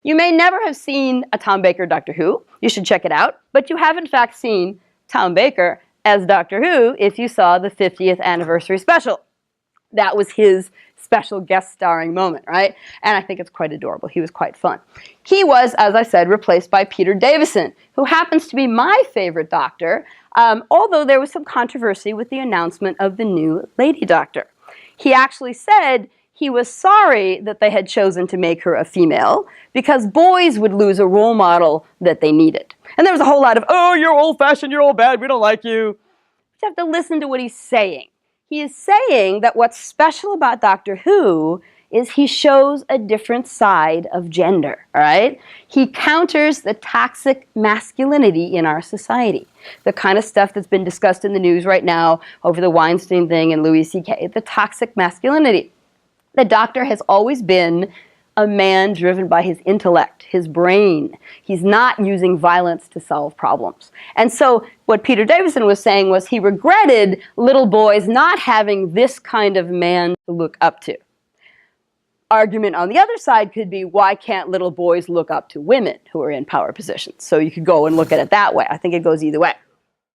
You may never have seen a Tom Baker Doctor Who. You should check it out. But you have, in fact, seen Tom Baker as Doctor Who if you saw the 50th anniversary special. That was his special guest starring moment, right? And I think it's quite adorable. He was quite fun. He was, as I said, replaced by Peter Davison, who happens to be my favorite Doctor, although there was some controversy with the announcement of the new Lady Doctor. He actually said he was sorry that they had chosen to make her a female because boys would lose a role model that they needed. And there was a whole lot of, oh, you're old-fashioned, you're old bad, we don't like you. You have to listen to what he's saying. He is saying that what's special about Doctor Who is he shows a different side of gender, all right? He counters the toxic masculinity in our society, the kind of stuff that's been discussed in the news right now over the Weinstein thing and Loius CK, the toxic masculinity. The Doctor has always been a man driven by his intellect, his brain. He's not using violence to solve problems. And so what Peter Davison was saying was he regretted little boys not having this kind of man to look up to. Argument on the other side could be, why can't little boys look up to women who are in power positions? So you could go and look at it that way. I think it goes either way.